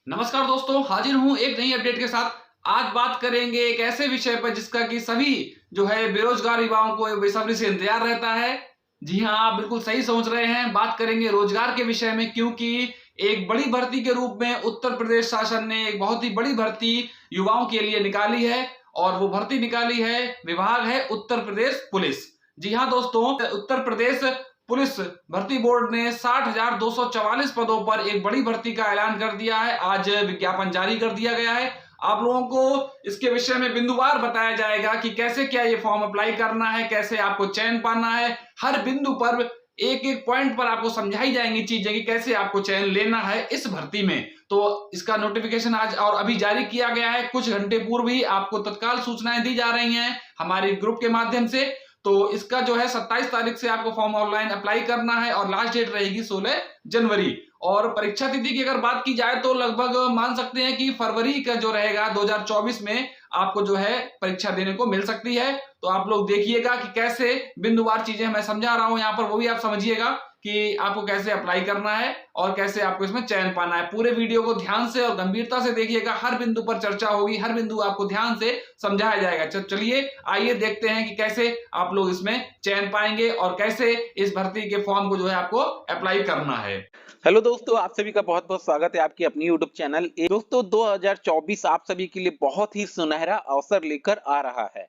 नमस्कार दोस्तों, हाजिर हूँ एक नई अपडेट के साथ। आज बात करेंगे एक ऐसे विषय पर जिसका कि सभी जो है बेरोजगार युवाओं को बेसब्री से इंतजार रहता है। जी हाँ, आप बिल्कुल सही सोच रहे हैं। बात करेंगे रोजगार के विषय में, क्योंकि एक बड़ी भर्ती के रूप में उत्तर प्रदेश शासन ने एक बहुत ही बड़ी भर्ती युवाओं के लिए निकाली है और वो भर्ती निकाली है, विभाग है उत्तर प्रदेश पुलिस। जी हाँ दोस्तों, उत्तर प्रदेश पुलिस भर्ती बोर्ड ने 60,244 पदों पर एक बड़ी भर्ती का ऐलान कर दिया है। आज विज्ञापन जारी कर दिया गया है। आप लोगों को इसके विषय में बिंदुवार बताया जाएगा कि कैसे क्या ये फॉर्म अप्लाई करना है, कैसे आपको चयन पाना है। हर बिंदु पर एक-एक पॉइंट पर आपको समझाई जाएंगी चीजें कि कैसे आपको चयन लेना है इस भर्ती में। तो इसका नोटिफिकेशन आज और अभी जारी किया गया है। कुछ घंटे पूर्व ही आपको तत्काल सूचनाएं दी जा रही हैं हमारे ग्रुप के माध्यम से। तो इसका जो है 27 तारीख से आपको फॉर्म ऑनलाइन अप्लाई करना है और लास्ट डेट रहेगी 16 जनवरी। और परीक्षा तिथि की अगर बात की जाए तो लगभग मान सकते हैं कि फरवरी का जो रहेगा 2024 में आपको जो है परीक्षा देने को मिल सकती है। तो आप लोग देखिएगा कि कैसे बिंदुवार चीजें मैं समझा रहा हूं यहाँ पर, वो भी आप समझिएगा कि आपको कैसे अप्लाई करना है और कैसे आपको इसमें चयन पाना है। पूरे वीडियो को ध्यान से और गंभीरता से देखिएगा, हर बिंदु पर चर्चा होगी, हर बिंदु आपको ध्यान से समझाया जाएगा। चलिए आइए देखते हैं कि कैसे आप लोग इसमें चयन पाएंगे और कैसे इस भर्ती के फॉर्म को जो है आपको अप्लाई करना है। हेलो दोस्तों, आप सभी का बहुत-बहुत स्वागत है आपकी अपनी यूट्यूब चैनल दोस्तों 2024 आप सभी के लिए बहुत ही सुनहरा अवसर लेकर आ रहा है।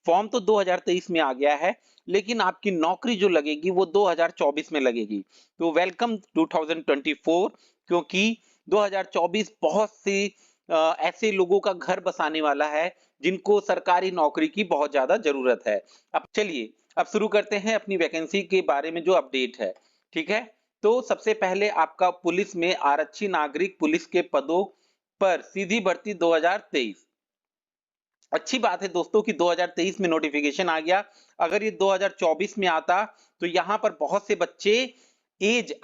फॉर्म तो 2023 में आ गया है, लेकिन आपकी नौकरी जो लगेगी वो 2024 में लगेगी। तो वेलकम 2024, क्योंकि 2024 बहुत सी ऐसे लोगों का घर बसाने वाला है जिनको सरकारी नौकरी की बहुत ज्यादा जरूरत है। अब चलिए अब शुरू करते हैं अपनी वैकेंसी के बारे में जो अपडेट है। ठीक है, तो सबसे पहले आपका पुलिस में आरक्षी नागरिक पुलिस के पदों पर सीधी भर्ती 2023। अच्छी बात है दोस्तों कि 2023 में नोटिफिकेशन आ गया। अगर ये 2024 में आता तो यहाँ पर बहुत से बच्चे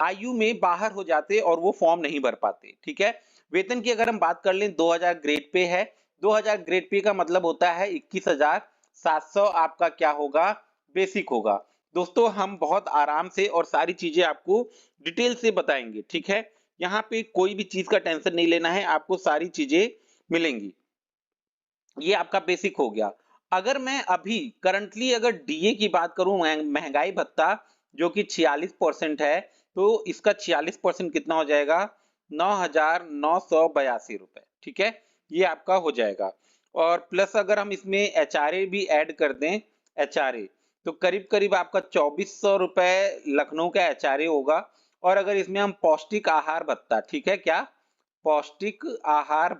आयु में बाहर हो जाते और वो फॉर्म नहीं भर पाते। ठीक है, वेतन की अगर हम बात कर लें 2000 ग्रेड पे है। 2000 ग्रेड पे का मतलब होता है 21,700 आपका क्या होगा, बेसिक होगा। दोस्तों हम बहुत आराम से और सारी चीजें आपको डिटेल से बताएंगे। ठीक है, यहाँ पे कोई भी चीज का टेंशन नहीं लेना है, आपको सारी चीजें मिलेंगी। ये आपका बेसिक हो गया। अगर मैं अभी करंटली अगर डीए की बात करूं, महंगाई भत्ता जो कि 46% है, तो इसका 46% कितना हो जाएगा, 9,982 रुपए। ठीक है, ये आपका हो जाएगा। और प्लस अगर हम इसमें एचआरए भी ऐड कर दें, एचआरए तो करीब करीब आपका 2400 रुपए लखनऊ का एचआरए होगा। और अगर इसमें हम पौष्टिक आहार भत्ता, ठीक है क्या, पौष्टिक आहार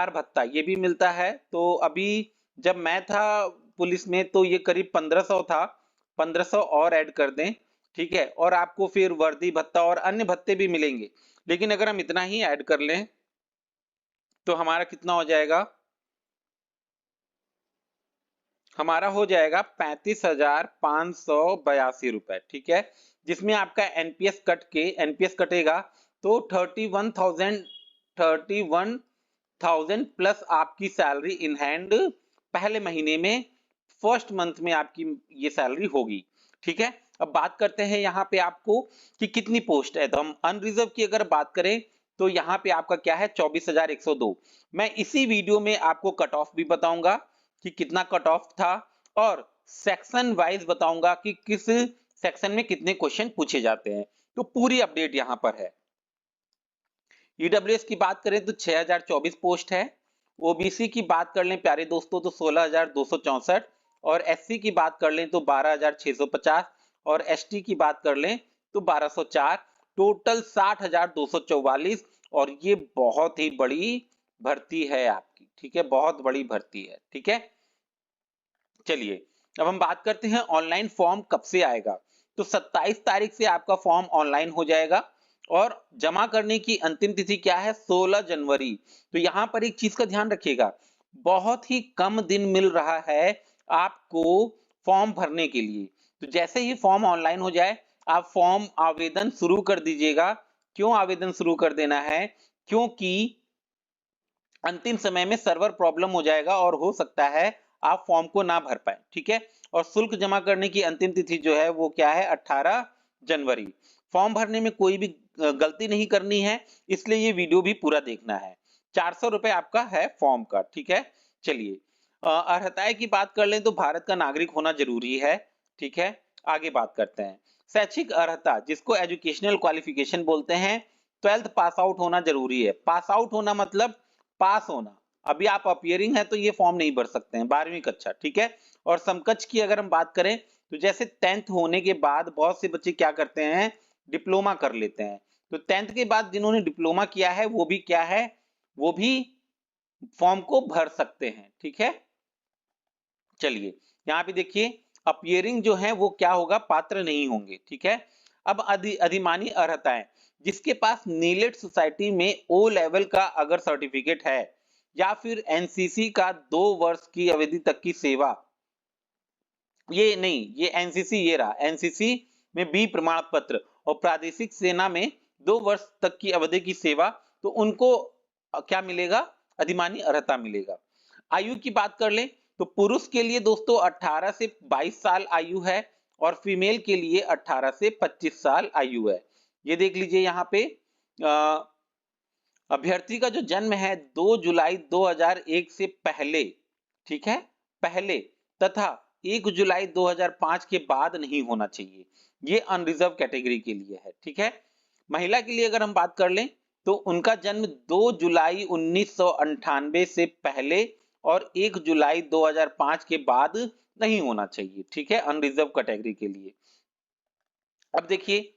भत्ता ये भी मिलता है। तो अभी जब मैं था पुलिस में तो ये करीब 1500 था, 1500 और ऐड कर दें। ठीक है, और आपको फिर वर्दी भत्ता और अन्य भत्ते भी मिलेंगे। लेकिन अगर हम इतना ही ऐड कर लें तो हमारा कितना हो जाएगा, हमारा हो जाएगा 35,582 रुपए। ठीक है, जिसमें आपका एनपीएस कटेगा तो 31,000 प्लस आपकी सैलरी इन हैंड पहले महीने में, फर्स्ट मंथ में आपकी ये सैलरी होगी। ठीक है, अब बात करते हैं यहाँ पे आपको कि कितनी पोस्ट है। तो हम अनरिजर्व की अगर बात करें तो यहाँ पे आपका क्या है, 24,102। मैं इसी वीडियो में आपको कट ऑफ भी बताऊंगा कि कितना कट ऑफ था, और सेक्शन वाइज बताऊंगा कि किस सेक्शन में कितने क्वेश्चन पूछे जाते हैं। तो पूरी अपडेट यहाँ पर है। ईडब्ल्यूएस की बात करें तो 6,024 पोस्ट है। ओबीसी की बात कर लें प्यारे दोस्तों तो 16,264, और एससी की बात कर लें तो 12,650, और एसटी की बात कर लें तो 1,204। टोटल 60,244। और ये बहुत ही बड़ी भर्ती है आपकी। ठीक है, बहुत बड़ी भर्ती है। ठीक है, चलिए अब हम बात करते हैं ऑनलाइन फॉर्म कब से आएगा। तो 27 तारीख से आपका फॉर्म ऑनलाइन हो जाएगा और जमा करने की अंतिम तिथि क्या है, 16 जनवरी। तो यहां पर एक चीज का ध्यान रखिएगा, बहुत ही कम दिन मिल रहा है आपको फॉर्म भरने के लिए। तो जैसे ही फॉर्म ऑनलाइन हो जाए आप फॉर्म आवेदन शुरू कर दीजिएगा। क्यों आवेदन शुरू कर देना है, क्योंकि अंतिम समय में सर्वर प्रॉब्लम हो जाएगा और हो सकता है आप फॉर्म को ना भर पाए। ठीक है, और शुल्क जमा करने की अंतिम तिथि जो है वो क्या है, 18 जनवरी। फॉर्म भरने में कोई भी गलती नहीं करनी है, इसलिए ये वीडियो भी पूरा देखना है। 400 रुपए आपका है फॉर्म का, ठीक है। चलिए अर्हताएं की बात कर लें तो भारत का नागरिक होना जरूरी है, ठीक है। आगे बात करते हैं। शैक्षिक अर्हता जिसको एजुकेशनल क्वालिफिकेशन बोलते हैं, 12th पास आउट होना जरूरी है। पास आउट होना मतलब पास होना। अभी आप अपीयरिंग है तो ये फॉर्म नहीं भर सकते हैं, 12वीं कक्षा, ठीक है। और समकक्ष की अगर हम बात करें तो जैसे 10th होने के बाद बहुत से बच्चे क्या करते हैं, डिप्लोमा कर लेते हैं। तो 10th के बाद जिन्होंने डिप्लोमा किया है वो भी क्या है, वो भी फॉर्म को भर सकते हैं, ठीक है। चलिए यहाँ पे देखिए अपीयरिंग जो है वो क्या होगा, पात्र नहीं होंगे, ठीक है। अब अधिमानी अर्हताएं जिसके पास नीलेट सोसाइटी में ओ लेवल का अगर सर्टिफिकेट है या फिर एनसीसी का 2 वर्ष की अवधि तक की सेवा, ये नहीं, ये एनसीसी ये रहा, एनसीसी में बी प्रमाण पत्र और प्रादेशिक सेना में 2 वर्ष तक की अवधि की सेवा, तो उनको क्या मिलेगा, अधिमानी अर्हता मिलेगा। आयु की बात कर लें तो पुरुष के लिए दोस्तों 18 से 22 साल आयु है और फीमेल के लिए 18 से 25 साल आयु है। ये देख लीजिए यहाँ पे अभ्यर्थी का जो जन्म है 2 जुलाई 2001 से पहले, ठीक है, पहले तथा 1 जुलाई 2005 के बाद नहीं होना चाहिए। ये अनरिजर्व कैटेगरी के लिए है, ठीक है। महिला के लिए अगर हम बात कर लें तो उनका जन्म 2 जुलाई 1998 से पहले और 1 जुलाई 2005 के बाद नहीं होना चाहिए, ठीक है, अनरिजर्व कैटेगरी के लिए। अब देखिए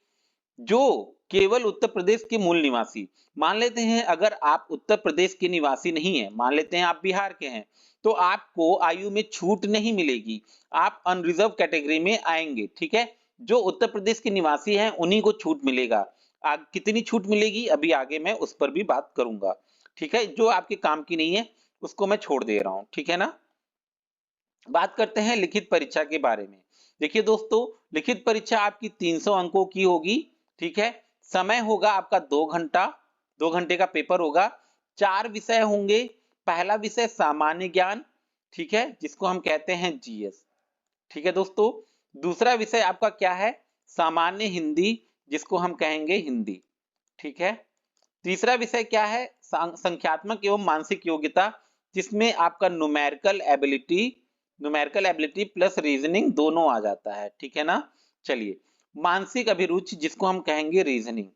जो केवल उत्तर प्रदेश के मूल निवासी, मान लेते हैं अगर आप उत्तर प्रदेश के निवासी नहीं है, मान लेते हैं आप बिहार के हैं, तो आपको आयु में छूट नहीं मिलेगी, आप अनरिजर्व कैटेगरी में आएंगे, ठीक है। जो उत्तर प्रदेश के निवासी हैं उन्हीं को छूट मिलेगा। कितनी छूट मिलेगी अभी आगे मैं उस पर भी बात करूंगा, ठीक है। जो आपके काम की नहीं है उसको मैं छोड़ दे रहा हूं, ठीक है ना। बात करते हैं लिखित परीक्षा के बारे में। देखिए दोस्तों लिखित परीक्षा आपकी 300 अंकों की होगी, ठीक है। समय होगा आपका 2 घंटा, 2 घंटे का पेपर होगा। 4 विषय होंगे। पहला विषय सामान्य ज्ञान, ठीक है, जिसको हम कहते हैं जीएस, ठीक है दोस्तों। दूसरा विषय आपका क्या है, सामान्य हिंदी, जिसको हम कहेंगे हिंदी, ठीक है। तीसरा विषय क्या है, संख्यात्मक एवं मानसिक योग्यता, जिसमें आपका न्यूमेरिकल एबिलिटी प्लस रीजनिंग दोनों आ जाता है, ठीक है ना। चलिए मानसिक अभिरुचि जिसको हम कहेंगे रीजनिंग,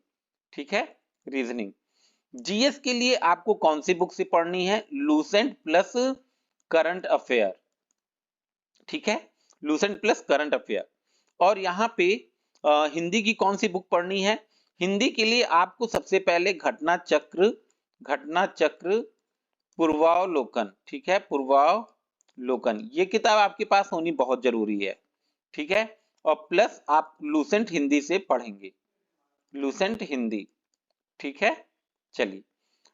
ठीक है, रीजनिंग। जीएस के लिए आपको कौन सी बुक से पढ़नी है, लूसेंट प्लस करंट अफेयर, ठीक है, लूसेंट प्लस करंट अफेयर। और यहाँ पे हिंदी की कौन सी बुक पढ़नी है, हिंदी के लिए आपको सबसे पहले घटना चक्र पूर्वावलोकन, ठीक है, पूर्वावलोकन, ये किताब आपके पास होनी बहुत जरूरी है, ठीक है। और प्लस आप लूसेंट हिंदी से पढ़ेंगे, लूसेंट हिंदी, ठीक है। चलिए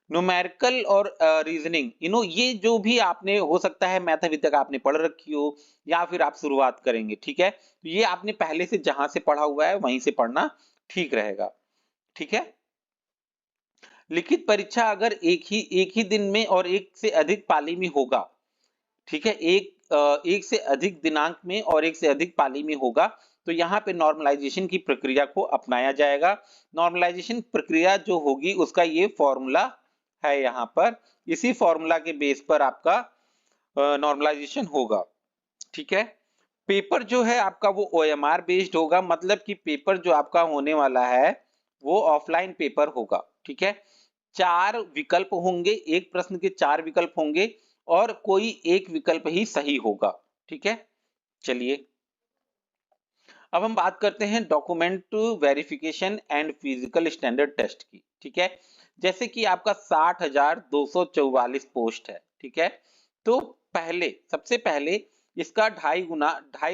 न्यूमेरिकल और रीजनिंग, ये जो भी आपने हो सकता है मैथ अभी तक आपने पढ़ रखी हो या फिर आप शुरुआत करेंगे, ठीक है, तो ये आपने पहले से जहां से पढ़ा हुआ है वहीं से पढ़ना ठीक रहेगा, ठीक है। लिखित परीक्षा अगर एक ही दिन में और एक से अधिक पाली में होगा, ठीक है, एक से अधिक दिनांक में और एक से अधिक पाली में होगा, तो यहाँ पे नॉर्मलाइजेशन की प्रक्रिया को अपनाया जाएगा। नॉर्मलाइजेशन प्रक्रिया जो होगी उसका ये फॉर्मूला है यहाँ पर, इसी फॉर्मूला के बेस पर आपका नॉर्मलाइजेशन होगा, ठीक है। पेपर जो है आपका वो ओएमआर बेस्ड होगा, मतलब कि पेपर जो आपका होने वाला है वो ऑफलाइन पेपर होगा, ठीक है। 4 विकल्प होंगे, एक प्रश्न के 4 विकल्प होंगे और कोई एक विकल्प ही सही होगा, ठीक है। चलिए अब हम बात करते हैं document verification and physical standard test की, ठीक है। जैसे कि आपका 60,244 पोस्ट है, ठीक है। तो सबसे पहले इसका ढाई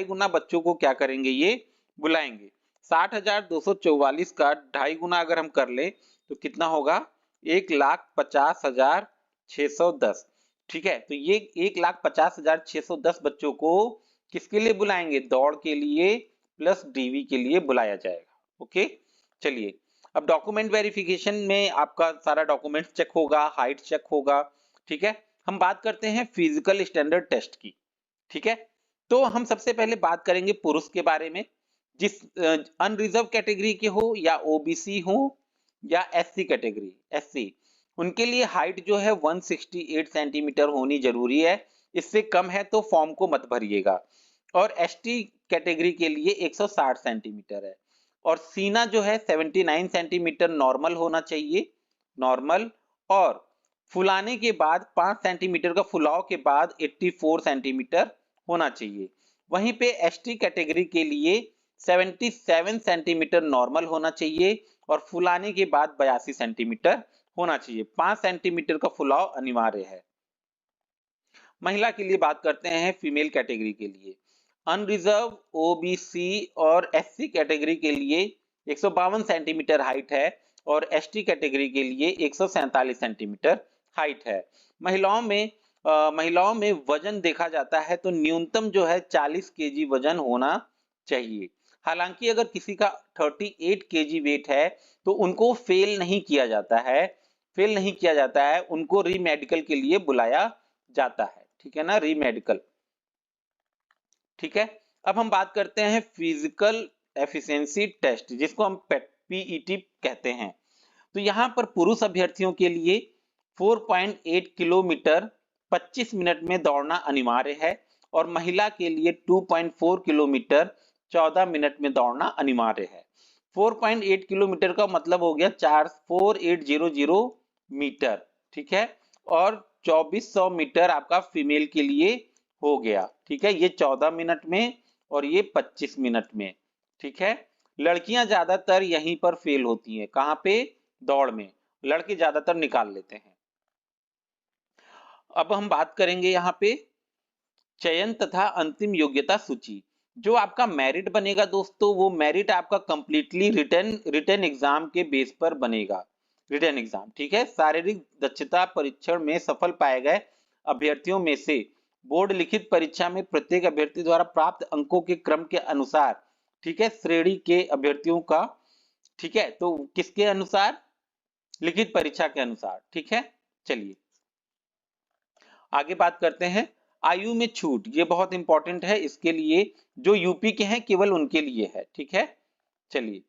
गुना बच्चों को क्या करेंगे, ये बुलाएंगे। 60,244 का 2.5 गुना अगर हम कर ले तो कितना होगा, 1,50,610, ठीक है। तो ये 1,50,610 बच्चों को किसके लिए बुलाएंगे, दौड़ के लिए प्लस डीवी के लिए बुलाया जाएगा, ओके। चलिए अब डॉक्यूमेंट वेरिफिकेशन में आपका सारा डॉक्यूमेंट चेक होगा, हाइट चेक होगा, ठीक है। हम बात करते हैं फिजिकल स्टैंडर्ड टेस्ट की, ठीक है। तो हम सबसे पहले बात करेंगे पुरुष के बारे में, जिस अनरिजर्व कैटेगरी के हो या ओबीसी हो या एससी कैटेगरी, एससी, उनके लिए हाइट जो है 168 सेंटीमीटर होनी जरूरी है। इससे कम है तो फॉर्म को मत भरिएगा। और एसटी कैटेगरी के लिए 160 सेंटीमीटर है। और सीना जो है 79 सेंटीमीटर नॉर्मल होना चाहिए, नॉर्मल। और फुलाने के बाद 5 सेंटीमीटर का फुलाव के बाद 84 सेंटीमीटर होना चाहिए। वहीं पे एसटी कैटेगरी के लिए 77 सेंटीमीटर नॉर्मल होना चाहिए और फुलाने के बाद 82 सेंटीमीटर होना चाहिए। 5 सेंटीमीटर का फुलाव अनिवार्य है। महिला के लिए बात करते हैं, फीमेल कैटेगरी के लिए अनरिजर्व, ओबीसी और एससी कैटेगरी के लिए 152 सेंटीमीटर हाइट है और एसटी कैटेगरी के लिए 147 सेंटीमीटर हाइट है। महिलाओं में वजन देखा जाता है तो न्यूनतम जो है 40 केजी वजन होना चाहिए। हालांकि अगर किसी का 38 केजी वेट है तो उनको फेल नहीं किया जाता है, उनको री मेडिकल के लिए बुलाया जाता है, ठीक है ना, री मेडिकल। ठीक है, अब हम बात करते हैं फिजिकल एफिशिएंसी टेस्ट, जिसको हम पीईटी कहते हैं। तो यहाँ पर पुरुष अभ्यर्थियों के लिए 4.8 किलोमीटर 25 मिनट में दौड़ना अनिवार्य है और महिला के लिए 2.4 किलोमीटर 14 मिनट में दौड़ना अनिवार्य है। 4.8 किलोमीटर का मतलब हो गया 4800 मीटर, ठीक है, और 2400 मीटर आपका फीमेल के लिए हो गया, ठीक है, ये 14 मिनट में और ये 25 मिनट में, ठीक है। लड़कियां ज्यादातर यहीं पर फेल होती हैं, कहां पे, दौड़ में, लड़के ज्यादातर निकाल लेते हैं। अब हम बात करेंगे यहाँ पे चयन तथा अंतिम योग्यता सूची। जो आपका मेरिट बनेगा दोस्तों, वो मेरिट आपका कंप्लीटली रिटर्न एग्जाम के बेस पर बनेगा, रिटर्न एग्जाम, ठीक है। शारीरिक दक्षता परीक्षण में सफल पाए गए अभ्यर्थियों में से बोर्ड लिखित परीक्षा में प्रत्येक अभ्यर्थी द्वारा प्राप्त अंकों के क्रम के अनुसार, ठीक है, श्रेणी के अभ्यर्थियों का, ठीक है, तो किसके अनुसार, लिखित परीक्षा के अनुसार, ठीक है। चलिए आगे बात करते हैं आयु में छूट, ये बहुत इंपॉर्टेंट है, इसके लिए जो यूपी के हैं केवल उनके लिए है, ठीक है। चलिए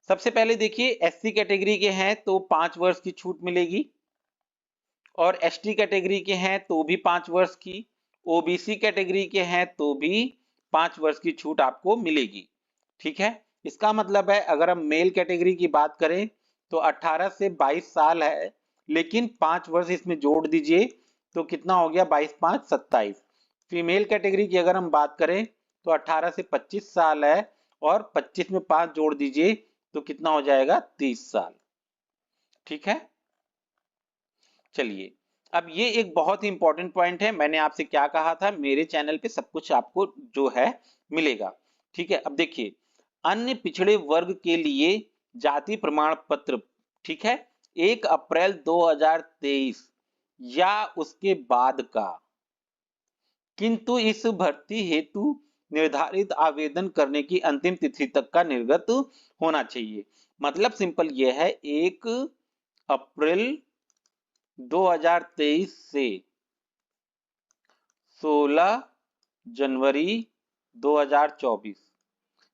सबसे पहले देखिए, एससी कैटेगरी के हैं तो 5 वर्ष की छूट मिलेगी और एसटी कैटेगरी के हैं तो भी 5 वर्ष की, ओबीसी कैटेगरी के हैं तो भी 5 वर्ष की छूट आपको मिलेगी, ठीक है। इसका मतलब है अगर हम मेल कैटेगरी की बात करें तो 18 से 22 साल है, लेकिन 5 वर्ष इसमें जोड़ दीजिए तो कितना हो गया, 22 5 27। फीमेल कैटेगरी की अगर हम बात करें तो 18 से 25 साल है और 25 में 5 जोड़ दीजिए तो कितना हो जाएगा, 30 साल, ठीक है। चलिए अब ये एक बहुत ही इंपॉर्टेंट पॉइंट है, मैंने आपसे क्या कहा था, मेरे चैनल पे सब कुछ आपको जो है मिलेगा, ठीक है। अब देखिए अन्य पिछड़े वर्ग के लिए जाति प्रमाण पत्र, ठीक है, 1 अप्रैल 2023 या उसके बाद का, किंतु इस भर्ती हेतु निर्धारित आवेदन करने की अंतिम तिथि तक का निर्गत होना चाहिए। मतलब सिंपल यह है, 1 अप्रैल 2023 से 16 जनवरी 2024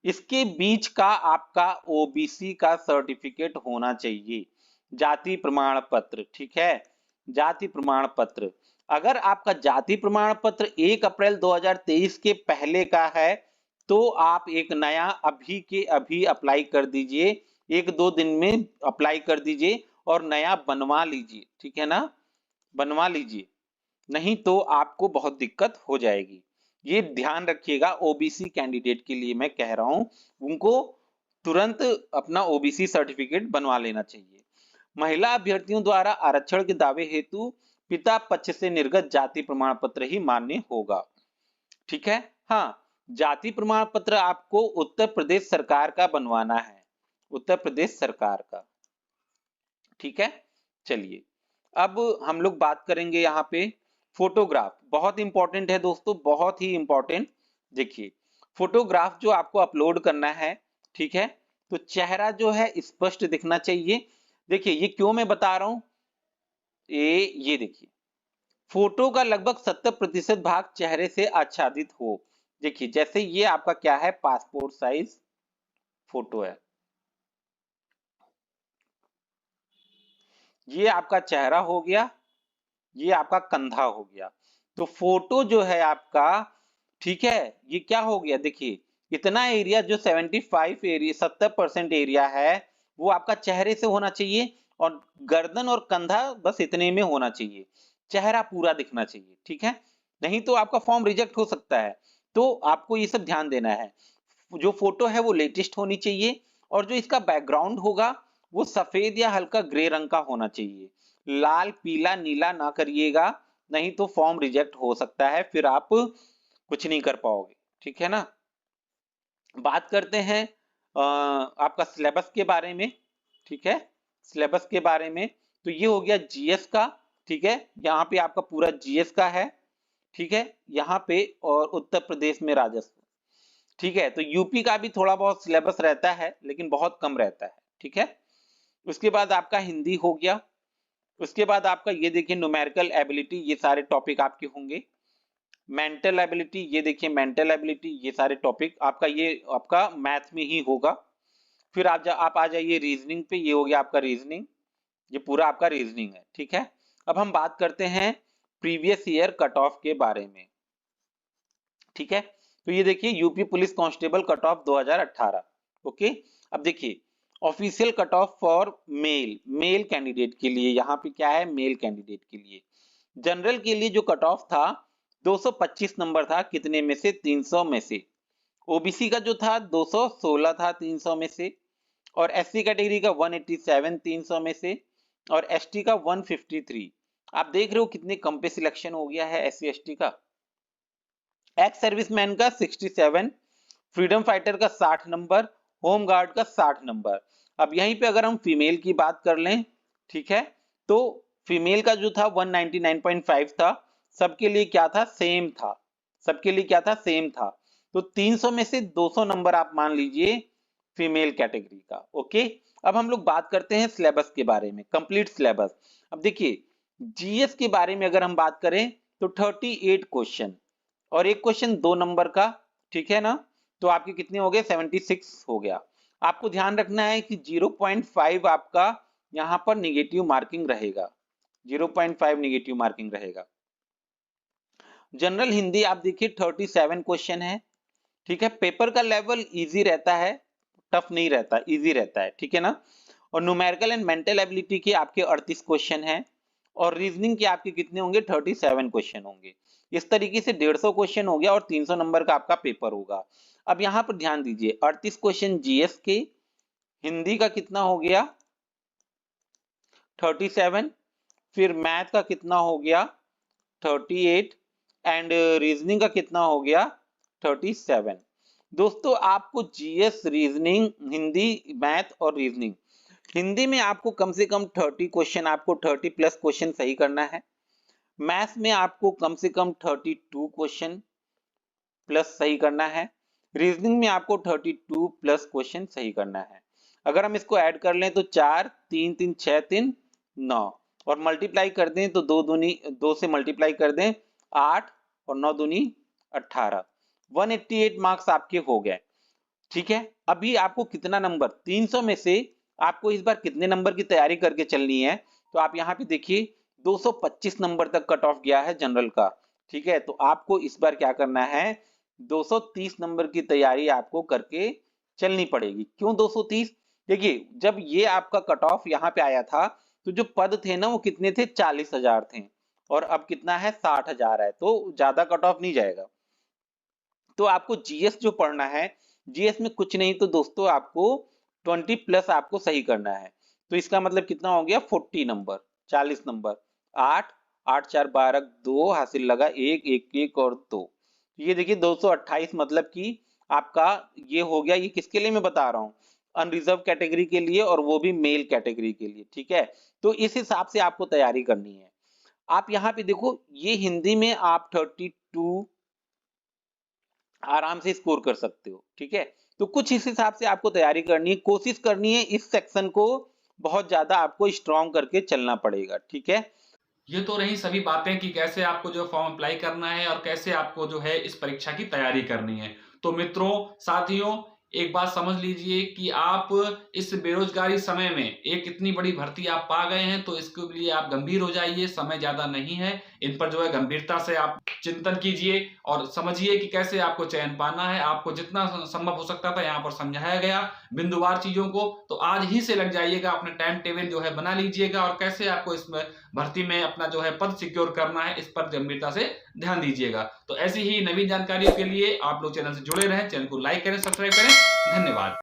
इसके बीच का आपका ओबीसी का सर्टिफिकेट होना चाहिए, जाति प्रमाण पत्र, ठीक है, जाति प्रमाण पत्र। अगर आपका जाति प्रमाण पत्र 1 अप्रैल 2023 के पहले का है तो आप एक नया अभी के अभी अप्लाई कर दीजिए, 1-2 दिन में अप्लाई कर दीजिए और नया बनवा लीजिए, ठीक है ना, बनवा लीजिए, नहीं तो आपको बहुत दिक्कत हो जाएगी। ये ध्यान रखिएगा, ओबीसी कैंडिडेट के लिए मैं कह रहा हूं, उनको तुरंत अपना ओबीसी सर्टिफिकेट बनवा लेना चाहिए। महिला अभ्यर्थियों द्वारा आरक्षण के दावे हेतु पिता पक्ष से निर्गत जाति प्रमाण पत्र ही मान्य होगा, ठीक है। हाँ, जाति प्रमाण पत्र आपको उत्तर प्रदेश सरकार का बनवाना है, उत्तर प्रदेश सरकार का, ठीक है। चलिए अब हम लोग बात करेंगे यहाँ पे फोटोग्राफ, बहुत इंपॉर्टेंट है दोस्तों, बहुत ही इंपॉर्टेंट। देखिए फोटोग्राफ जो आपको अपलोड करना है, ठीक है, तो चेहरा जो है स्पष्ट दिखना चाहिए। देखिए ये क्यों मैं बता रहा हूं, ये देखिए फोटो का लगभग 70% भाग चेहरे से आच्छादित हो। देखिए जैसे ये आपका क्या है, पासपोर्ट साइज फोटो है, ये आपका चेहरा हो गया, ये आपका कंधा हो गया। तो फोटो जो है आपका, ठीक है, ये क्या हो गया देखिए, इतना एरिया जो 75 एरिया 70% एरिया है, वो आपका चेहरे से होना चाहिए और गर्दन और कंधा बस इतने में होना चाहिए। चेहरा पूरा दिखना चाहिए, ठीक है? नहीं तो आपका फॉर्म रिजेक्ट हो सकता है। तो आपको ये सब ध्यान देना है। जो फोटो है वो लेटेस्ट होनी चाहिए और जो इसका बैकग्राउंड होगा वो सफेद या हल्का ग्रे रंग का होना चाहिए। लाल, पीला, नीला ना करिएगा, नहीं तो फॉर्म रिजेक्ट हो सकता है, फिर आप कुछ नहीं कर पाओगे, ठीक है ना? बात करते हैं आपका सिलेबस के बारे में, ठीक है? सिलेबस के बारे में, तो ये हो गया जीएस का, ठीक है? यहाँ पे आपका पूरा जीएस का है, ठीक है? यहाँ पे और उत्तर प्रदेश में राजस्व, ठीक है? तो यूपी का भी थोड़ा बहुत सिलेबस रहता है, लेकिन बहुत कम रहता है, ठीक है? उसके बाद आपका हिंदी हो गया, उसके बाद आपका ये देखिए न्यूमेरिकल एबिलिटी, ये सारे टॉपिक आपके होंगे। मेंटल एबिलिटी, ये देखिए मेंटल एबिलिटी, ये सारे टॉपिक आपका ये आपका मैथ में ही होगा। फिर आप आ जाइए रीजनिंग पे, ये हो गया आपका रीजनिंग, ये पूरा आपका रीजनिंग है, ठीक है? अब हम बात करते हैं प्रीवियस ईयर कट ऑफ के बारे में, ठीक है? तो ये देखिए UP police constable cut off 2018, okay? अब देखिए official cut off for male candidate के लिए, यहाँ पे क्या है, मेल कैंडिडेट के लिए जनरल के लिए जो कट ऑफ था 225 नंबर था, कितने में से, 300 में से। ओबीसी का जो था 216 था 300 में से, और एससी कैटेगरी का 187 300 में से, और एसटी का 153। आप देख रहे हो कितने कम पे सिलेक्शन हो गया है एससी एसटी का। एक्स सर्विसमैन का 67, फ्रीडम फाइटर का 60 नंबर, होम गार्ड का 60 नंबर। अब यहीं पे अगर हम फीमेल की बात कर लें, ठीक है, तो फीमेल का जो था 199.5 था, सबके लिए क्या था, सेम था, सबके लिए क्या था, सेम था। तो 300 में से 200 नंबर आप मान लीजिए फीमेल कैटेगरी का, ओके? अब हम लोग बात करते हैं सिलेबस के बारे में, कंप्लीट सिलेबस। अब देखिए जीएस के बारे में अगर हम बात करें तो 38 क्वेश्चन और एक क्वेश्चन 2 नंबर का, ठीक है ना? तो आपके कितने हो गए, 76 हो गया। आपको ध्यान रखना है कि 0.5 आपका यहाँ पर निगेटिव मार्किंग रहेगा, 0.5 निगेटिव मार्किंग रहेगा। जनरल हिंदी आप देखिए 37 क्वेश्चन है, ठीक है? पेपर का लेवल इजी रहता है, टफ नहीं रहता, इजी रहता है, ठीक है ना? और न्यूमेरिकल एंड मेंटल एबिलिटी के आपके 38 क्वेश्चन हैं और रीजनिंग के आपके कितने होंगे, 37 क्वेश्चन होंगे। इस तरीके से 150 क्वेश्चन हो गया और 300 नंबर का आपका पेपर होगा। अब यहाँ पर ध्यान दीजिए 38 क्वेश्चन जीएस के, हिंदी का कितना हो गया 37, फिर मैथ का कितना हो गया 38 एंड रीजनिंग का कितना हो गया 37। दोस्तों आपको जीएस, रीजनिंग, हिंदी, मैथ और रीजनिंग, हिंदी में आपको कम से कम 30 क्वेश्चन, आपको 30 प्लस क्वेश्चन सही करना है। मैथ में आपको कम से कम 32 क्वेश्चन प्लस सही करना है। रीजनिंग में आपको 32 प्लस क्वेश्चन सही करना है। अगर हम इसको ऐड कर लें तो 4 3 3 6 3 9 और मल्टीप्लाई कर दें तो 2 से मल्टीप्लाई कर दें 8 और 9 दूनी 18, 188 मार्क्स आपके हो गए, ठीक है? अभी आपको कितना नंबर, 300 में से आपको इस बार कितने नंबर की तैयारी करके चलनी है, तो आप यहाँ पे देखिए 225 नंबर तक कट ऑफ गया है जनरल का, ठीक है? तो आपको इस बार क्या करना है, 230 नंबर की तैयारी आपको करके चलनी पड़ेगी। क्यों 230? देखिए जब ये आपका कट ऑफ यहाँ पे आया था तो जो पद थे ना वो कितने थे, 40,000 थे और अब कितना है, 60,000 है, तो ज्यादा कट ऑफ नहीं जाएगा। तो आपको जीएस जो पढ़ना है, जीएस में कुछ नहीं तो दोस्तों आपको 20 प्लस आपको सही करना है। तो इसका मतलब कितना हो गया, 40 नंबर, 40 नंबर, 8 8 4 12, 2 हासिल लगा, 1 1 1 और 2, ये देखिए 228, मतलब कि आपका ये हो गया। ये किसके लिए मैं बता रहा हूँ, अनरिजर्व कैटेगरी के लिए और वो भी मेल कैटेगरी के लिए, ठीक है? तो इस हिसाब से आपको तैयारी करनी है। आप यहाँ पे देखो ये हिंदी में आप 32 आराम से स्कोर कर सकते हो, ठीक है? तो कुछ इस हिसाब से आपको तैयारी करनी है, कोशिश करनी है इस सेक्शन को बहुत ज्यादा आपको स्ट्रॉन्ग करके चलना पड़ेगा, ठीक है? ये तो रही सभी बातें कि कैसे आपको जो फॉर्म अप्लाई करना है और कैसे आपको जो है इस परीक्षा की तैयारी करनी है। तो मित्रों, साथियों, एक बात समझ लीजिए कि आप इस बेरोजगारी समय में एक इतनी बड़ी भर्ती आप पा गए हैं, तो इसके लिए आप गंभीर हो जाइए, समय ज्यादा नहीं है। इन पर जो है गंभीरता से आप चिंतन कीजिए और समझिए कि कैसे आपको चयन पाना है। आपको जितना संभव हो सकता था यहाँ पर समझाया गया बिंदुवार चीजों को, तो आज ही से लग जाइएगा, अपने टाइम टेबल जो है बना लीजिएगा और कैसे आपको इसमें भर्ती में अपना जो है पद सिक्योर करना है, इस पर गंभीरता से ध्यान दीजिएगा। तो ऐसी ही नवीन जानकारियों के लिए आप लोग चैनल से जुड़े रहें, चैनल को लाइक करें, सब्सक्राइब करें। धन्यवाद।